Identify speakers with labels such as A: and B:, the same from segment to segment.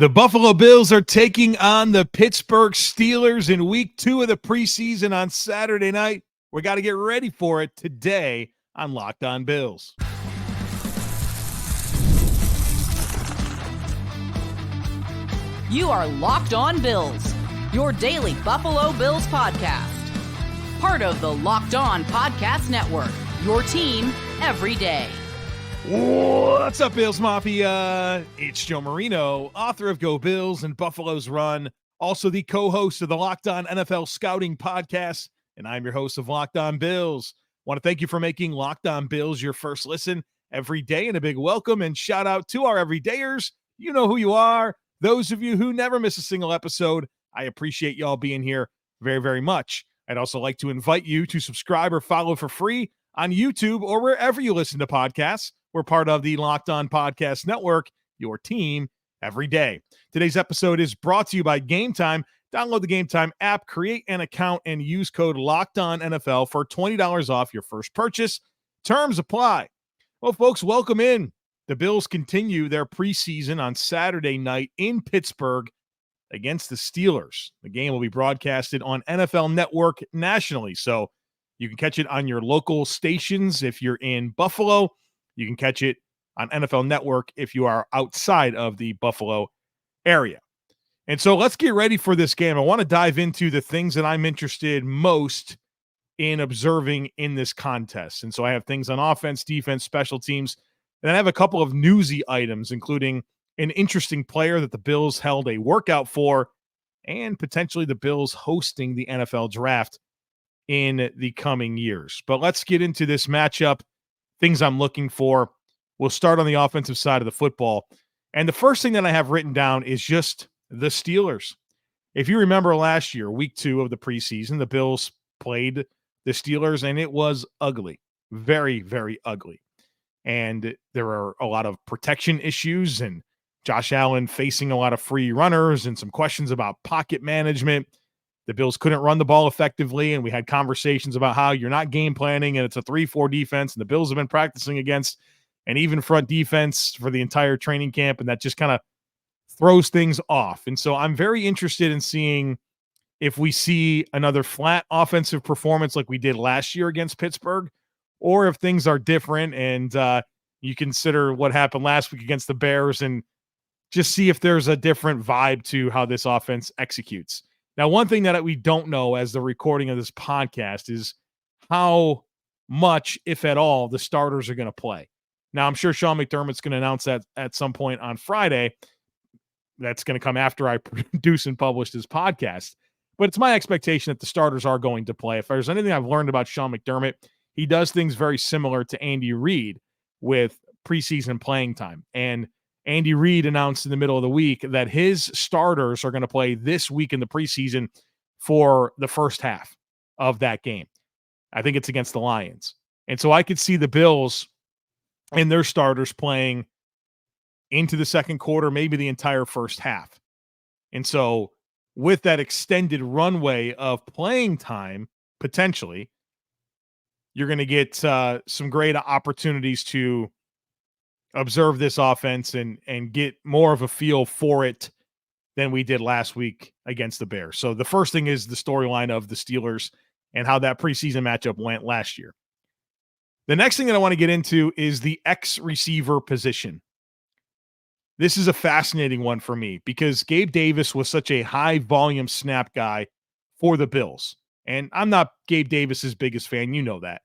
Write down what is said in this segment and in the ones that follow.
A: The Buffalo Bills are taking on the Pittsburgh Steelers in week 2 of the preseason on Saturday night. We got to get ready for it today on Locked On Bills.
B: You are Locked On Bills, your daily Buffalo Bills podcast. Part of the Locked On Podcast Network, your team every day.
A: What's up, Bills Mafia? It's Joe Marino, author of Go Bills and Buffalo's Run, also the co-host of the Locked On NFL Scouting Podcast, and I'm your host of Locked On Bills. Want to thank you for making Locked On Bills your first listen every day, and a big welcome and shout out to our everydayers. You know who you are. Those of you who never miss a single episode, I appreciate y'all being here very, very much. I'd also like to invite you to subscribe or follow for free on YouTube or wherever you listen to podcasts. We're part of the Locked On Podcast Network, your team every day. Today's episode is brought to you by Game Time. Download the Game Time app, create an account, and use code LOCKEDONNFL for $20 off your first purchase. Terms apply. Well, folks, welcome in. The Bills continue their preseason on Saturday night in Pittsburgh against the Steelers. The game will be broadcasted on NFL Network nationally, so you can catch it on your local stations if you're in Buffalo. You can catch it on NFL Network if you are outside of the Buffalo area. And so let's get ready for this game. I want to dive into the things that I'm interested most in observing in this contest. And so I have things on offense, defense, special teams, and I have a couple of newsy items, including an interesting player that the Bills held a workout for, and potentially the Bills hosting the NFL draft in the coming years. But let's get into this matchup. Things I'm looking for. We'll start on the offensive side of the football. And the first thing that I have written down is just the Steelers. If you remember last year, week 2 of the preseason, the Bills played the Steelers, and it was ugly. Very, very ugly. And there are a lot of protection issues, and Josh Allen facing a lot of free runners and some questions about pocket management. The Bills couldn't run the ball effectively, and we had conversations about how you're not game planning, and it's a 3-4 defense, and the Bills have been practicing against an even front defense for the entire training camp, and that just kind of throws things off. And so I'm very interested in seeing if we see another flat offensive performance like we did last year against Pittsburgh, or if things are different, and you consider what happened last week against the Bears and just see if there's a different vibe to how this offense executes. Now, one thing that we don't know as the recording of this podcast is how much, if at all, the starters are going to play. Now, I'm sure Sean McDermott's going to announce that at some point on Friday. That's going to come after I produce and publish this podcast. But it's my expectation that the starters are going to play. If there's anything I've learned about Sean McDermott, he does things very similar to Andy Reid with preseason playing time. And Andy Reid announced in the middle of the week that his starters are going to play this week in the preseason for the first half of that game. I think it's against the Lions. And so I could see the Bills and their starters playing into the second quarter, maybe the entire first half. And so with that extended runway of playing time, potentially, you're going to get some great opportunities to observe this offense and get more of a feel for it than we did last week against the Bears. So the first thing is the storyline of the Steelers and how that preseason matchup went last year. The next thing that I want to get into is the X receiver position. This is a fascinating one for me because Gabe Davis was such a high volume snap guy for the Bills. And I'm not Gabe Davis's biggest fan, you know that.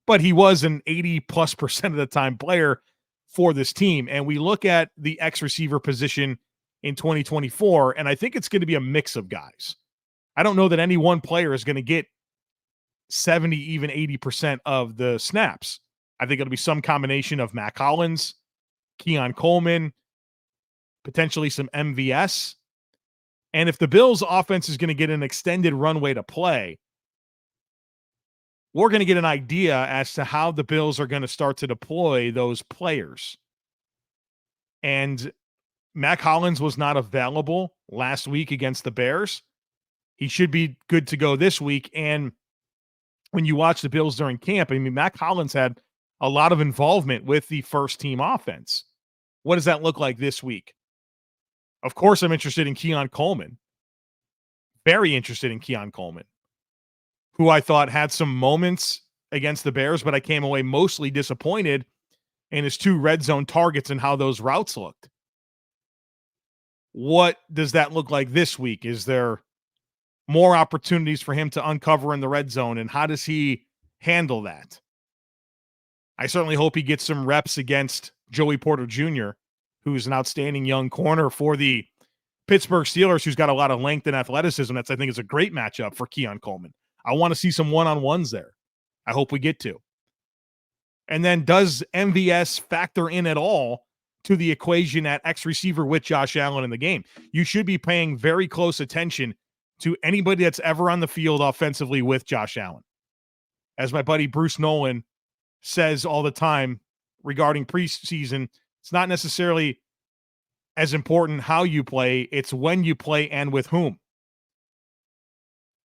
A: But he was an 80+% of the time player for this team. And we look at the X receiver position in 2024, and I think it's going to be a mix of guys. I don't know that any one player is going to get 70, even 80% of the snaps. I think it'll be some combination of Mack Hollins, Keon Coleman, potentially some MVS. And if the Bills offense is going to get an extended runway to play, we're going to get an idea as to how the Bills are going to start to deploy those players. And Mack Hollins was not available last week against the Bears. He should be good to go this week. And when you watch the Bills during camp, I mean, Mack Hollins had a lot of involvement with the first team offense. What does that look like this week? Of course, I'm interested in Keon Coleman. Very interested in Keon Coleman, who I thought had some moments against the Bears, but I came away mostly disappointed in his 2 red zone targets and how those routes looked. What does that look like this week? Is there more opportunities for him to uncover in the red zone, and how does he handle that? I certainly hope he gets some reps against Joey Porter Jr., who's an outstanding young corner for the Pittsburgh Steelers, who's got a lot of length and athleticism. I think, is a great matchup for Keon Coleman. I want to see some one-on-ones there. I hope we get to. And then does MVS factor in at all to the equation at X receiver with Josh Allen in the game? You should be paying very close attention to anybody that's ever on the field offensively with Josh Allen. As my buddy Bruce Nolan says all the time regarding preseason, it's not necessarily as important how you play, it's when you play and with whom.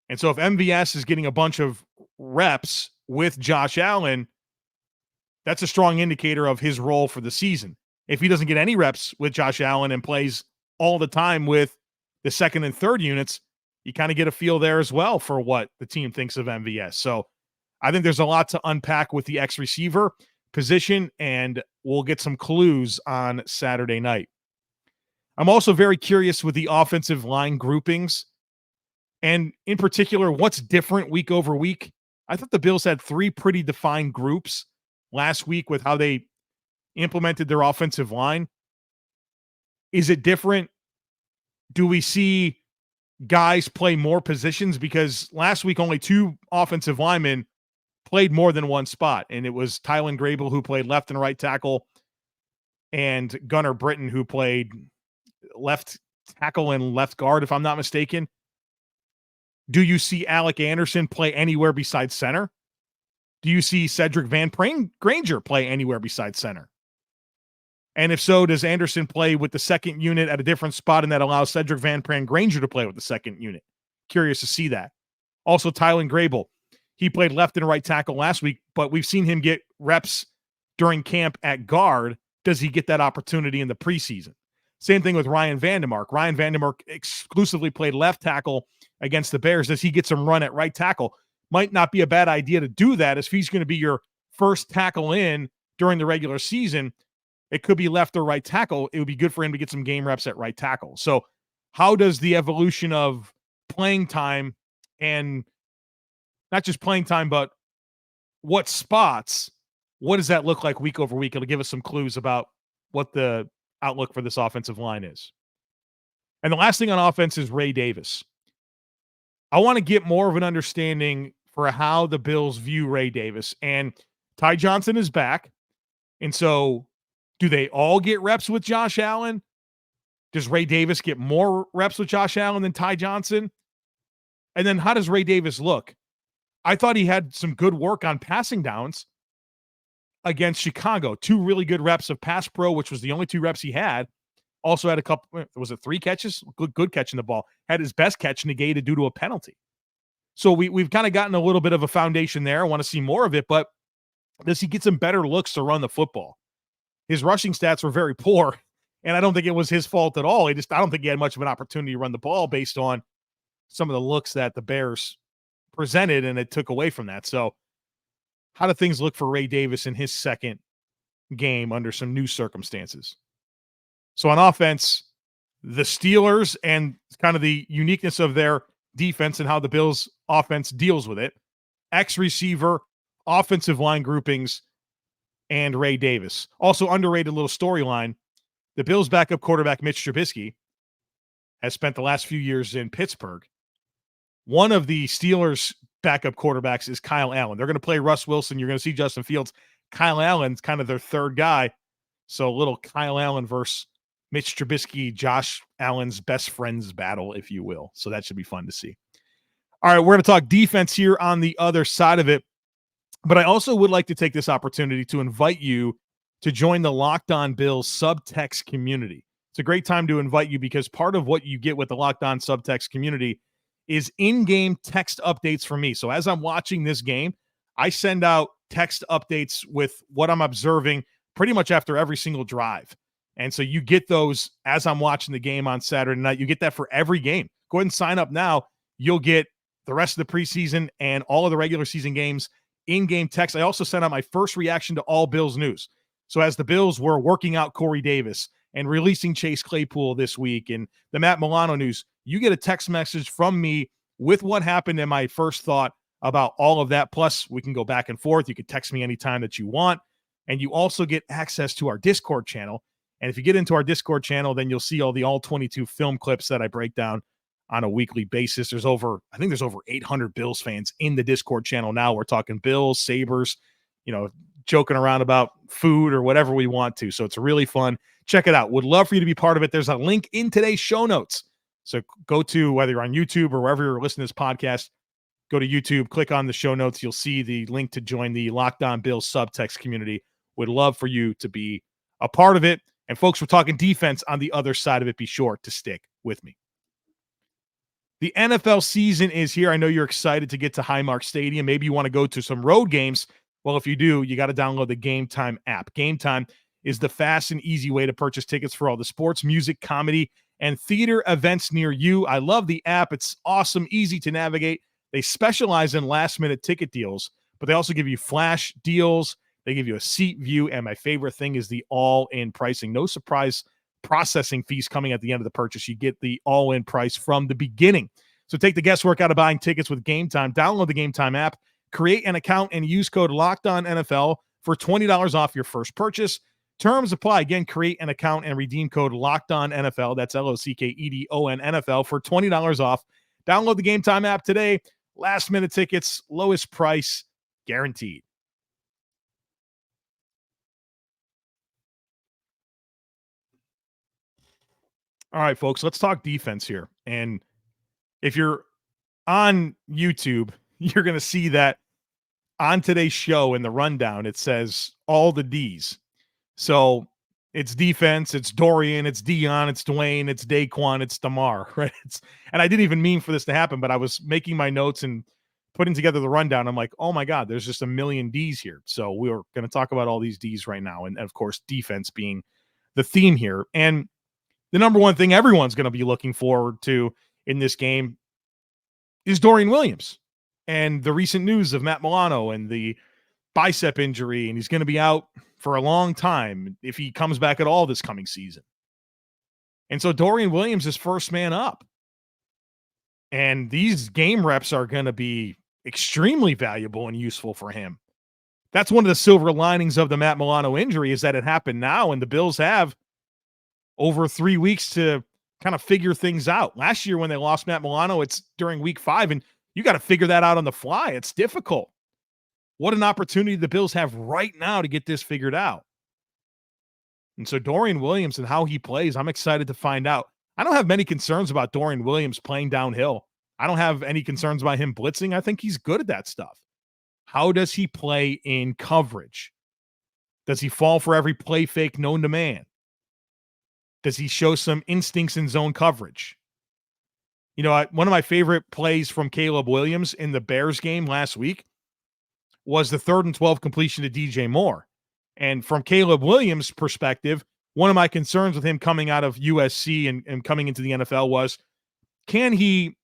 A: And so if MVS is getting a bunch of reps with Josh Allen, that's a strong indicator of his role for the season. If he doesn't get any reps with Josh Allen and plays all the time with the second and third units, you kind of get a feel there as well for what the team thinks of MVS. So I think there's a lot to unpack with the X receiver position, and we'll get some clues on Saturday night. I'm also very curious with the offensive line groupings, and in particular, what's different week over week. I thought the Bills had 3 pretty defined groups last week with how they implemented their offensive line. Is it different? Do we see guys play more positions? Because last week only 2 offensive linemen played more than one spot, and it was Tylen Grable, who played left and right tackle, and Gunnar Britton, who played left tackle and left guard, if I'm not mistaken. Do you see Alec Anderson play anywhere besides center? Do you see Cedric Van Granger play anywhere besides center? And if so, does Anderson play with the second unit at a different spot, and that allows Cedric Van Granger to play with the second unit? Curious to see that. Also, Tylen Grable. He played left and right tackle last week, but we've seen him get reps during camp at guard. Does he get that opportunity in the preseason? Same thing with Ryan Vandermark. Ryan Vandermark exclusively played left tackle against the Bears. Does he get some run at right tackle? Might not be a bad idea to do that if he's going to be your first tackle in during the regular season. It could be left or right tackle. It would be good for him to get some game reps at right tackle. So how does the evolution of playing time, and not just playing time, but what spots, what does that look like week over week? It'll give us some clues about what the outlook for this offensive line is. And the last thing on offense is Ray Davis. I want to get more of an understanding for how the Bills view Ray Davis. And Ty Johnson is back. And so do they all get reps with Josh Allen? Does Ray Davis get more reps with Josh Allen than Ty Johnson? And then how does Ray Davis look? I thought he had some good work on passing downs against Chicago. 2 really good reps of pass pro, which was the only 2 reps he had. Also had a couple, was it 3 catches? Good catching the ball. Had his best catch negated due to a penalty. So we've kind of gotten a little bit of a foundation there. I want to see more of it, but does he get some better looks to run the football? His rushing stats were very poor, and I don't think it was his fault at all. I don't think he had much of an opportunity to run the ball based on some of the looks that the Bears presented, and it took away from that. So how do things look for Ray Davis in his second game under some new circumstances? So on offense, the Steelers and kind of the uniqueness of their defense and how the Bills offense deals with it, X receiver, offensive line groupings, and Ray Davis. Also underrated little storyline, the Bills backup quarterback Mitch Trubisky has spent the last few years in Pittsburgh. One of the Steelers backup quarterbacks is Kyle Allen. They're going to play Russ Wilson. You're going to see Justin Fields. Kyle Allen's kind of their third guy. So a little Kyle Allen versus Mitch Trubisky, Josh Allen's best friends battle, if you will. So that should be fun to see. All right, we're going to talk defense here on the other side of it. But I also would like to take this opportunity to invite you to join the Locked On Bills subtext community. It's a great time to invite you because part of what you get with the Locked On subtext community is in-game text updates from me. So as I'm watching this game, I send out text updates with what I'm observing pretty much after every single drive. And so you get those as I'm watching the game on Saturday night. You get that for every game. Go ahead and sign up now. You'll get the rest of the preseason and all of the regular season games in-game text. I also sent out my first reaction to all Bills news. So as the Bills were working out Corey Davis and releasing Chase Claypool this week and the Matt Milano news, you get a text message from me with what happened and my first thought about all of that. Plus, we can go back and forth. You can text me anytime that you want. And you also get access to our Discord channel. And if you get into our Discord channel, then you'll see all the all 22 film clips that I break down on a weekly basis. I think there's over 800 Bills fans in the Discord channel now. We're talking Bills, Sabres, joking around about food or whatever we want to. So it's really fun. Check it out. Would love for you to be part of it. There's a link in today's show notes. So go to, whether you're on YouTube or wherever you're listening to this podcast, go to YouTube, click on the show notes. You'll see the link to join the Locked On Bills subtext community. Would love for you to be a part of it. And folks, we're talking defense on the other side of it. Be sure to stick with me. The NFL season is here. I know you're excited to get to Highmark Stadium. Maybe you want to go to some road games. Well, if you do, you got to download the Game Time app. Game Time is the fast and easy way to purchase tickets for all the sports, music, comedy, and theater events near you. I love the app. It's awesome, easy to navigate. They specialize in last-minute ticket deals, but they also give you flash deals. They give you a seat view, and my favorite thing is the all-in pricing. No surprise processing fees coming at the end of the purchase. You get the all-in price from the beginning. So take the guesswork out of buying tickets with Game Time. Download the Game Time app, create an account, and use code LOCKEDONNFL for $20 off your first purchase. Terms apply. Again, create an account and redeem code LOCKEDONNFL. That's LOCKEDON NFL for $20 off. Download the Game Time app today. Last-minute tickets, lowest price, guaranteed. All right, folks, let's talk defense here. And if you're on YouTube, you're going to see that on today's show in the rundown, it says all the Ds. So it's defense, it's Dorian, it's Deion, it's Dwayne, it's Daequan, it's Damar, right? And I didn't even mean for this to happen, but I was making my notes and putting together the rundown. I'm like, oh my God, there's just a million Ds here. So we're going to talk about all these Ds right now. And of course, defense being the theme here. And the number one thing everyone's going to be looking forward to in this game is Dorian Williams and the recent news of Matt Milano and the bicep injury, and he's going to be out for a long time if he comes back at all this coming season. And so Dorian Williams is first man up. And these game reps are going to be extremely valuable and useful for him. That's one of the silver linings of the Matt Milano injury, is that it happened now, and the Bills have over 3 weeks to kind of figure things out. Last year when they lost Matt Milano, it's during week 5, and you got to figure that out on the fly. It's difficult. What an opportunity the Bills have right now to get this figured out. And so Dorian Williams and how he plays, I'm excited to find out. I don't have many concerns about Dorian Williams playing downhill. I don't have any concerns about him blitzing. I think he's good at that stuff. How does he play in coverage? Does he fall for every play fake known to man? Does he show some instincts in zone coverage? One of my favorite plays from Caleb Williams in the Bears game last week was the 3rd and 12 completion to DJ Moore. And from Caleb Williams' perspective, one of my concerns with him coming out of USC and coming into the NFL was, can he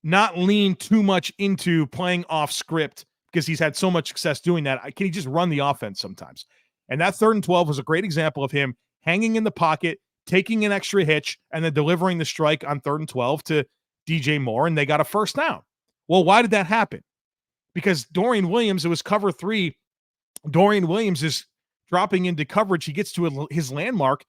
A: not lean too much into playing off script because he's had so much success doing that? Can he just run the offense sometimes? And that 3rd and 12 was a great example of him hanging in the pocket, taking an extra hitch, and then delivering the strike on 3rd and 12 to DJ Moore, and they got a first down. Well, why did that happen? Because Dorian Williams, it was cover 3. Dorian Williams is dropping into coverage. He gets to his landmark,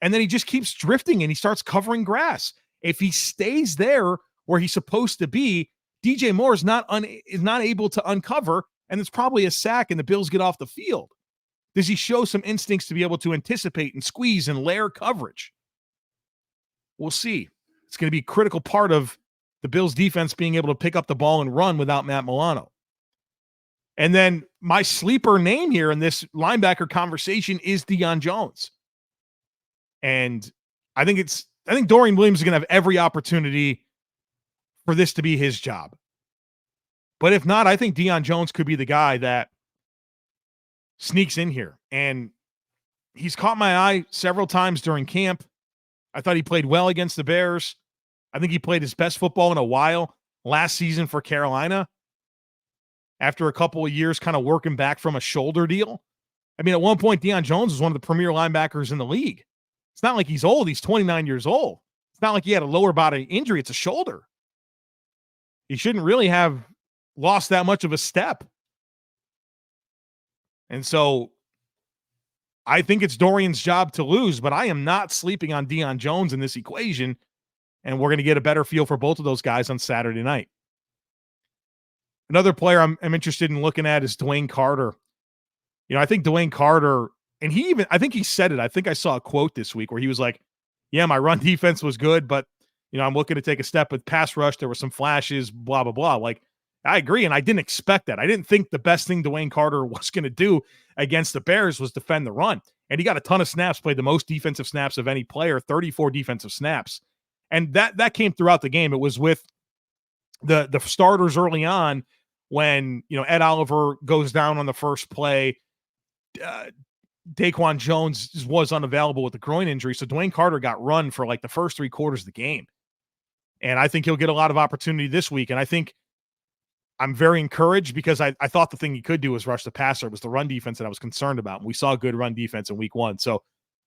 A: and then he just keeps drifting, and he starts covering grass. If he stays there where he's supposed to be, DJ Moore is not able to uncover, and it's probably a sack, and the Bills get off the field. Does he show some instincts to be able to anticipate and squeeze and layer coverage? We'll see. It's going to be a critical part of the Bills' defense being able to pick up the ball and run without Matt Milano. And then my sleeper name here in this linebacker conversation is Deion Jones. And I think Dorian Williams is going to have every opportunity for this to be his job. But if not, I think Deion Jones could be the guy that sneaks in here. And he's caught my eye several times during camp. I thought he played well against the Bears. I think he played his best football in a while last season for Carolina after a couple of years kind of working back from a shoulder deal. I mean, at one point, Deion Jones was one of the premier linebackers in the league. It's not like he's old. He's 29 years old. It's not like he had a lower body injury. It's a shoulder. He shouldn't really have lost that much of a step. And so I think it's Dorian's job to lose, but I am not sleeping on Deion Jones in this equation, and we're going to get a better feel for both of those guys on Saturday night. Another player I'm interested in looking at is Dewayne Carter. You know, I think Dewayne Carter, and I think he said it. I think I saw a quote this week where he was like, yeah, my run defense was good, but, you know, I'm looking to take a step with pass rush. There were some flashes, blah, blah, blah. Like, I agree, and I didn't expect that. I didn't think the best thing Dewayne Carter was going to do against the Bears was defend the run. And he got a ton of snaps, played the most defensive snaps of any player, 34 defensive snaps. And that came throughout the game. It was with the starters early on when, you know, Ed Oliver goes down on the first play. Daequan Jones was unavailable with the groin injury, so Dewayne Carter got run for like the first 3 quarters of the game. And I think he'll get a lot of opportunity this week. And I think I'm very encouraged because I thought the thing he could do was rush the passer. It was the run defense that I was concerned about. And we saw a good run defense in week 1. So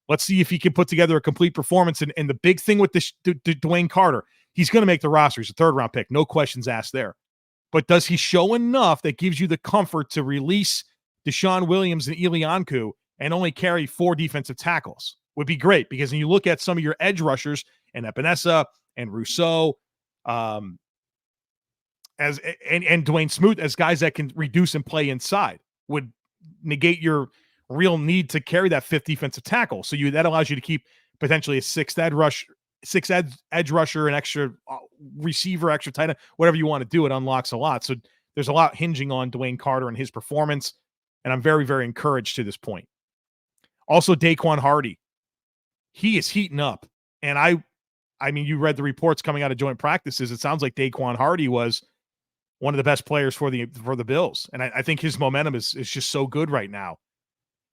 A: let's see if he can put together a complete performance. And the big thing with this Dewayne Carter, he's going to make the roster. He's a 3rd-round pick. No questions asked there. But does he show enough that gives you the comfort to release Deshaun Williams and Ilianku and only carry 4 defensive tackles? Would be great, because when you look at some of your edge rushers and Epinesa and Rousseau, and Dwayne Smoot as guys that can reduce and play inside, would negate your real need to carry that 5th defensive tackle. So that allows you to keep potentially a 6th edge rusher, an extra receiver, extra tight end, whatever you want to do. It unlocks a lot. So there's a lot hinging on Dewayne Carter and his performance, and I'm very, very encouraged to this point. Also, Daequan Hardy, he is heating up, and I mean, you read the reports coming out of joint practices. It sounds like Daequan Hardy was one of the best players for the Bills. And I think his momentum is just so good right now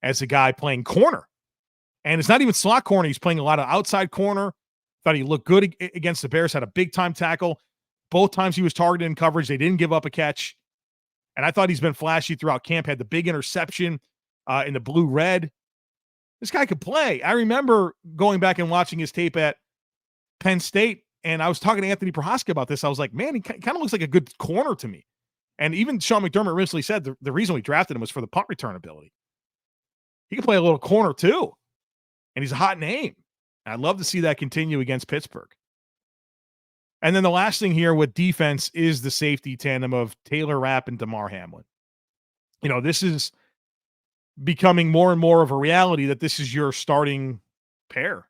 A: as a guy playing corner. And it's not even slot corner. He's playing a lot of outside corner. Thought he looked good against the Bears, had a big-time tackle. Both times he was targeted in coverage, they didn't give up a catch. And I thought he's been flashy throughout camp, had the big interception in the blue-red. This guy could play. I remember going back and watching his tape at Penn State, and I was talking to Anthony Prohaska about this. I was like, man, he kind of looks like a good corner to me. And even Sean McDermott recently said the reason we drafted him was for the punt return ability. He can play a little corner too, and he's a hot name. I'd love to see that continue against Pittsburgh. And then the last thing here with defense is the safety tandem of Taylor Rapp and Damar Hamlin. You know, this is becoming more and more of a reality that this is your starting pair.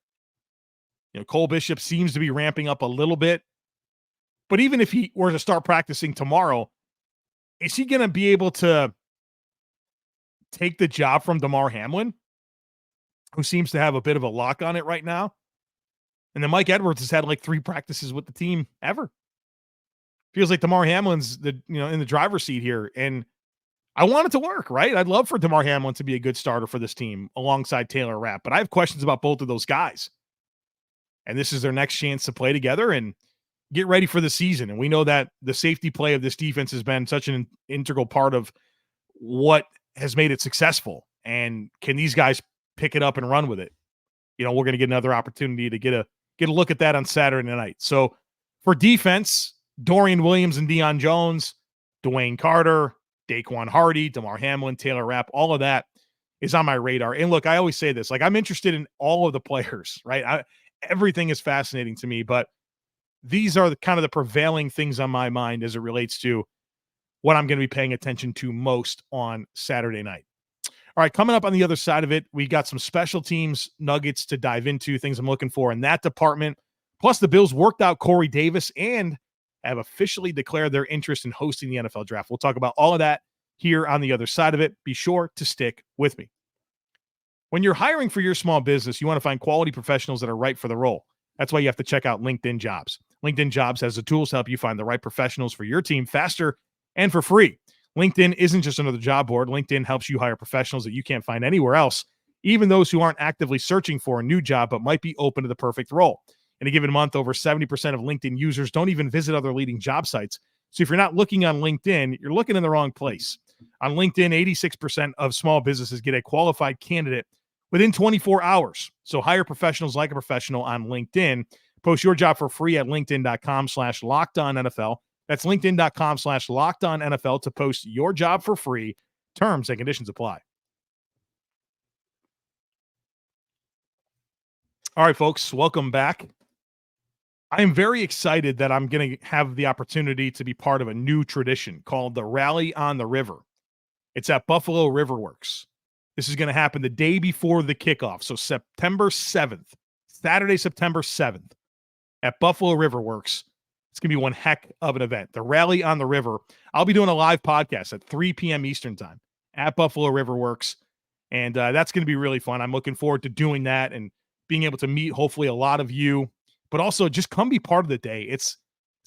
A: You know, Cole Bishop seems to be ramping up a little bit, but even if he were to start practicing tomorrow, is he going to be able to take the job from Damar Hamlin, who seems to have a bit of a lock on it right now? And then Mike Edwards has had like 3 practices with the team ever. Feels like Damar Hamlin's in the driver's seat here, and I want it to work, right? I'd love for Damar Hamlin to be a good starter for this team alongside Taylor Rapp, but I have questions about both of those guys. And this is their next chance to play together and get ready for the season. And we know that the safety play of this defense has been such an integral part of what has made it successful. And can these guys pick it up and run with it? You know, we're going to get another opportunity to get a look at that on Saturday night. So for defense, Dorian Williams and Deion Jones, Dewayne Carter, Daequan Hardy, Damar Hamlin, Taylor Rapp, all of that is on my radar. And look, I always say this, like, I'm interested in all of the players, right? Everything is fascinating to me, but these are kind of the prevailing things on my mind as it relates to what I'm going to be paying attention to most on Saturday night. All right, coming up on the other side of it, we got some special teams nuggets to dive into, things I'm looking for in that department. Plus, the Bills worked out Corey Davis and have officially declared their interest in hosting the NFL draft. We'll talk about all of that here on the other side of it. Be sure to stick with me. When you're hiring for your small business, you want to find quality professionals that are right for the role. That's why you have to check out LinkedIn Jobs. LinkedIn Jobs has the tools to help you find the right professionals for your team faster and for free. LinkedIn isn't just another job board. LinkedIn helps you hire professionals that you can't find anywhere else, even those who aren't actively searching for a new job but might be open to the perfect role. In a given month, over 70% of LinkedIn users don't even visit other leading job sites. So if you're not looking on LinkedIn, you're looking in the wrong place. On LinkedIn, 86% of small businesses get a qualified candidate within 24 hours. So hire professionals like a professional on LinkedIn. Post your job for free at linkedin.com/LockedOnNFL. That's linkedin.com/LockedOnNFL to post your job for free. Terms and conditions apply. All right, folks, welcome back. I am very excited that I'm going to have the opportunity to be part of a new tradition called the Rally on the River. It's at Buffalo Riverworks. This is going to happen the day before the kickoff. So September 7th, Saturday, September 7th at Buffalo Riverworks. It's going to be one heck of an event. The Rally on the River. I'll be doing a live podcast at 3 p.m. Eastern time at Buffalo Riverworks. And that's going to be really fun. I'm looking forward to doing that and being able to meet hopefully a lot of you, but also just come be part of the day. It's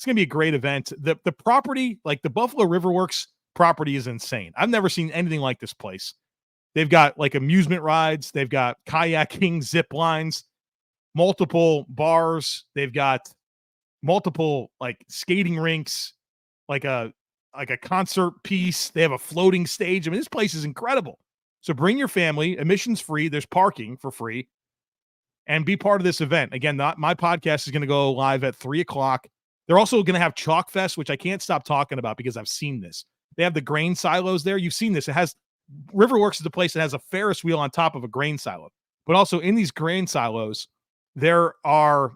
A: going to be a great event. The property, like the Buffalo Riverworks property, is insane. I've never seen anything like this place. They've got like amusement rides. They've got kayaking, zip lines, multiple bars. They've got multiple like skating rinks, like a concert piece. They have a floating stage. I mean, this place is incredible. So bring your family, admissions free. There's parking for free, and be part of this event. Again, my podcast is going to go live at 3:00. They're also going to have Chalk Fest, which I can't stop talking about because I've seen this. They have the grain silos there. You've seen this. It has Riverworks is the place that has a Ferris wheel on top of a grain silo. But also in these grain silos, there are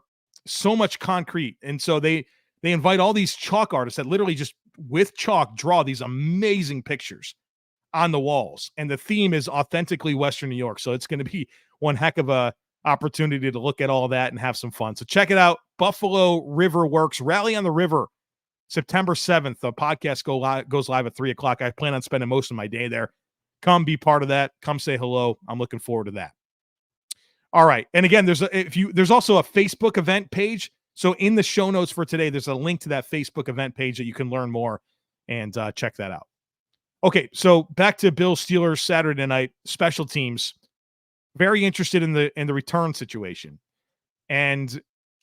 A: so much concrete. And so they invite all these chalk artists that literally just with chalk draw these amazing pictures on the walls. And the theme is authentically Western New York. So it's going to be one heck of a opportunity to look at all that and have some fun. So check it out. Buffalo Riverworks Rally on the River, September 7th. The podcast goes live at 3:00. I plan on spending most of my day there. Come be part of that. Come say hello. I'm looking forward to that. All right. And again, there's also a Facebook event page. So in the show notes for today, there's a link to that Facebook event page that you can learn more and check that out. Okay. So back to Bills Steelers Saturday night special teams. Very interested in the return situation. And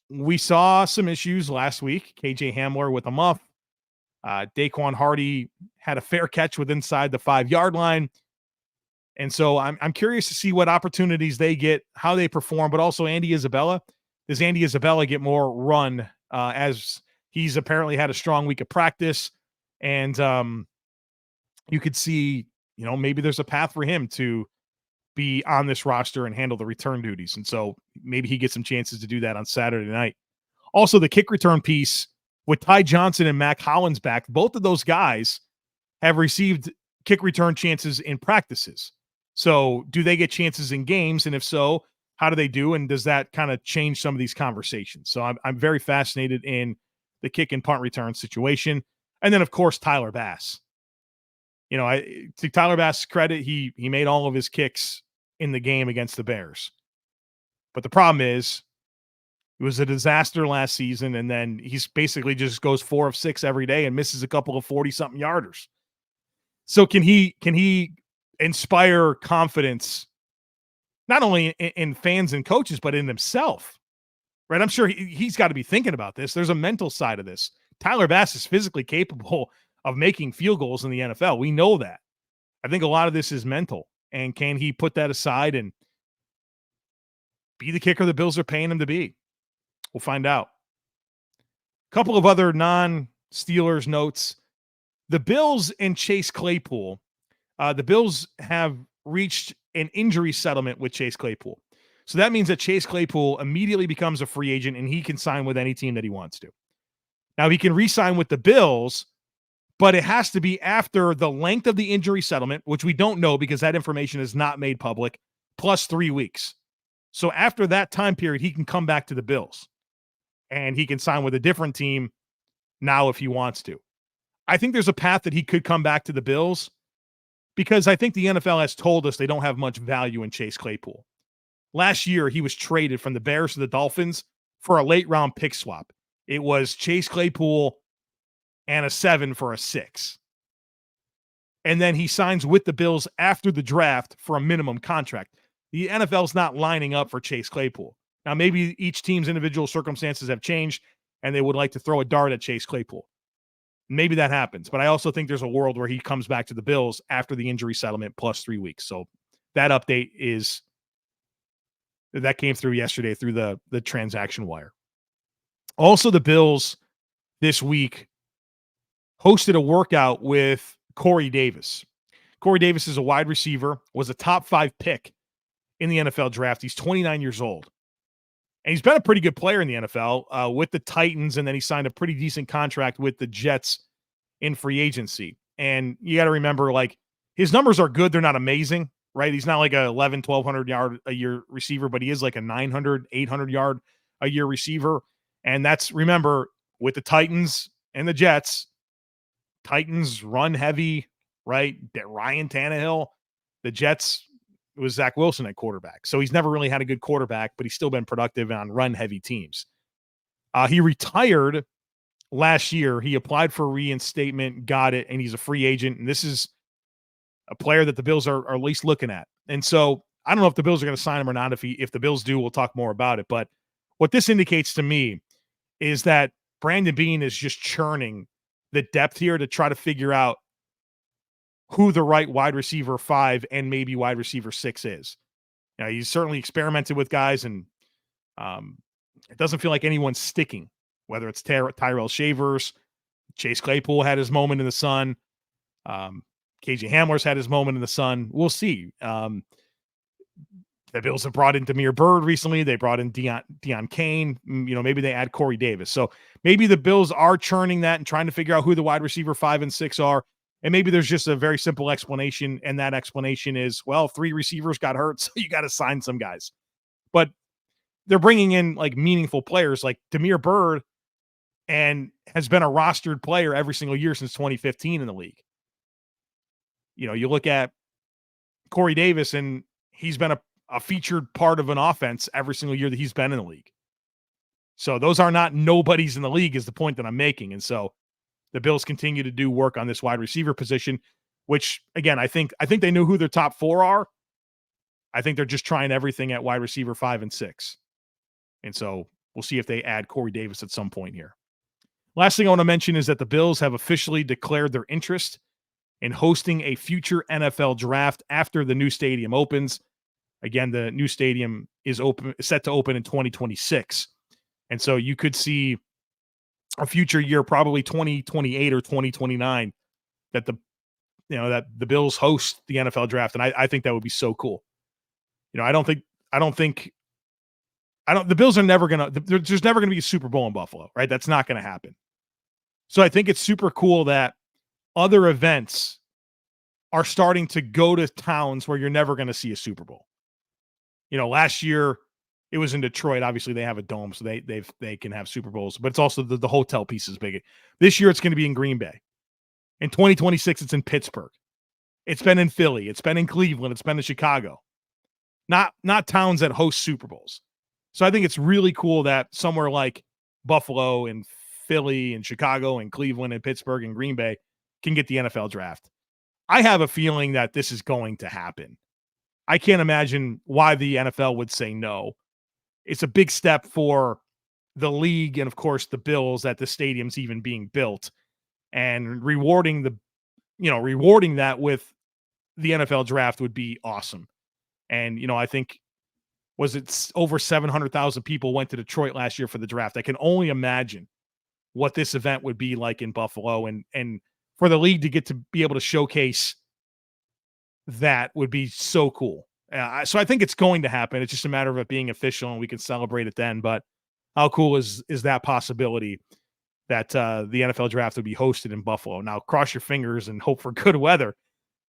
A: we saw some issues last week. KJ Hamler with a muff. Daequan Hardy had a fair catch with inside the 5-yard line. And so I'm curious to see what opportunities they get, how they perform, but also Andy Isabella. Does Andy Isabella get more run as he's apparently had a strong week of practice? And you could see, maybe there's a path for him to be on this roster and handle the return duties. And so maybe he gets some chances to do that on Saturday night. Also, the kick return piece with Ty Johnson and Mack Hollins back, both of those guys have received kick return chances in practices. So do they get chances in games? And if so, how do they do? And does that kind of change some of these conversations? So I'm very fascinated in the kick and punt return situation. And then, of course, Tyler Bass. To Tyler Bass' credit, he made all of his kicks in the game against the Bears. But the problem is it was a disaster last season, and then he's basically just goes 4 of 6 every day and misses a couple of 40-something yarders. So can he inspire confidence not only in fans and coaches, but in himself, right? I'm sure he's got to be thinking about this. There's a mental side of this. Tyler Bass is physically capable of making field goals in the NFL. We know that. I think a lot of this is mental. And can he put that aside and be the kicker the Bills are paying him to be? We'll find out. A couple of other non-Steelers notes. The Bills and Chase Claypool. The Bills have reached an injury settlement with Chase Claypool. So that means that Chase Claypool immediately becomes a free agent and he can sign with any team that he wants to. Now, he can re-sign with the Bills, but it has to be after the length of the injury settlement, which we don't know because that information is not made public, plus 3 weeks. So after that time period, he can come back to the Bills and he can sign with a different team now if he wants to. I think there's a path that he could come back to the Bills because I think the NFL has told us they don't have much value in Chase Claypool. Last year, he was traded from the Bears to the Dolphins for a late-round pick swap. It was Chase Claypool and a 7 for a 6. And then he signs with the Bills after the draft for a minimum contract. The NFL's not lining up for Chase Claypool. Now, maybe each team's individual circumstances have changed and they would like to throw a dart at Chase Claypool. Maybe that happens, but I also think there's a world where he comes back to the Bills after the injury settlement plus 3 weeks. So that update that came through yesterday through the transaction wire. Also, the Bills this week hosted a workout with Corey Davis. Corey Davis is a wide receiver, was a top 5 pick in the NFL draft. He's 29 years old. And he's been a pretty good player in the NFL with the Titans, and then he signed a pretty decent contract with the Jets in free agency. And you got to remember, like, his numbers are good. They're not amazing, right? He's not like a 1,200 yard a year receiver, but he is like a 900, 800 yard a year receiver. And that's, remember, with the Titans and the Jets, Titans run heavy, right? Ryan Tannehill. The Jets, it was Zach Wilson at quarterback. So he's never really had a good quarterback, but he's still been productive on run-heavy teams. He retired last year. He applied for reinstatement, got it, and he's a free agent. And this is a player that the Bills are at least looking at. And so I don't know if the Bills are going to sign him or not. If the Bills do, we'll talk more about it. But what this indicates to me is that Brandon Beane is just churning the depth here to try to figure out who the right wide receiver 5 and maybe wide receiver 6 is. Now, he's certainly experimented with guys, and it doesn't feel like anyone's sticking, whether it's Tyrell Shavers, Chase Claypool had his moment in the sun. KJ Hamler's had his moment in the sun. We'll see. The Bills have brought in Damar Bird recently. They brought in Deion Kane. Maybe they add Corey Davis. So maybe the Bills are churning that and trying to figure out who the wide receiver 5 and 6 are. And maybe there's just a very simple explanation, and that explanation is, well, 3 receivers got hurt, so you got to sign some guys. But they're bringing in like meaningful players like Damar Bird, and has been a rostered player every single year since 2015 in the league. You look at Corey Davis, and he's been a featured part of an offense every single year that he's been in the league. So those are not nobodies in the league is the point that I'm making. And so the Bills continue to do work on this wide receiver position, which, again, I think they knew who their top 4 are. I think they're just trying everything at wide receiver 5 and 6. And so we'll see if they add Corey Davis at some point here. Last thing I want to mention is that the Bills have officially declared their interest in hosting a future NFL draft after the new stadium opens. Again, the new stadium is set to open in 2026. And so you could see a future year, probably 2028 or 2029, that the Bills host the NFL draft. And I think that would be so cool. The Bills are never going to, there's never going to be a Super Bowl in Buffalo, right? That's not going to happen. So I think it's super cool that other events are starting to go to towns where you're never going to see a Super Bowl. Last year it was in Detroit. Obviously they have a dome, so they can have Super Bowls, but it's also the hotel piece is big. This year it's going to be in Green Bay. In 2026, it's in Pittsburgh. It's been in Philly. It's been in Cleveland. It's been in Chicago. Not towns that host Super Bowls. So I think it's really cool that somewhere like Buffalo and Philly and Chicago and Cleveland and Pittsburgh and Green Bay can get the NFL draft. I have a feeling that this is going to happen. I can't imagine why the NFL would say no. It's a big step for the league and, of course, the Bills that the stadium's even being built, and rewarding that with the NFL draft would be awesome. And, I think, was it over 700,000 people went to Detroit last year for the draft. I can only imagine what this event would be like in Buffalo, and for the league to get to be able to showcase that would be so cool. So I think it's going to happen. It's just a matter of it being official and we can celebrate it then. But how cool is that possibility that the NFL draft would be hosted in Buffalo? Now, cross your fingers and hope for good weather.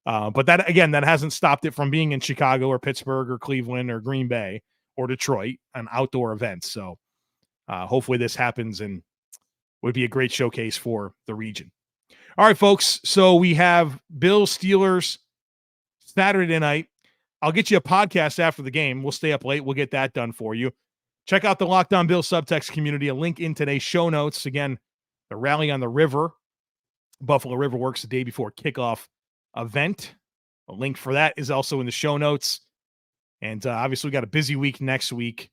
A: But that hasn't stopped it from being in Chicago or Pittsburgh or Cleveland or Green Bay or Detroit, an outdoor event. So hopefully this happens and would be a great showcase for the region. All right, folks. So we have Bills Steelers Saturday night. I'll get you a podcast after the game. We'll stay up late. We'll get that done for you. Check out the Locked On Bills subtext community. A link in today's show notes. Again, the Rally on the River, Buffalo River Works the day before kickoff event. A link for that is also in the show notes. And obviously, we got a busy week next week.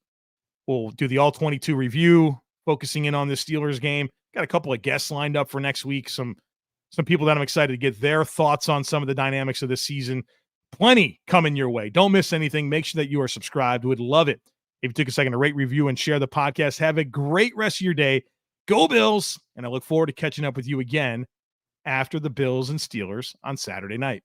A: We'll do the all-22 review, focusing in on the Steelers game. Got a couple of guests lined up for next week. Some people that I'm excited to get their thoughts on some of the dynamics of this season. Plenty coming your way. Don't miss anything. Make sure that you are subscribed. Would love it if you took a second to rate, review, and share the podcast. Have a great rest of your day. Go Bills. And I look forward to catching up with you again after the Bills and Steelers on Saturday night.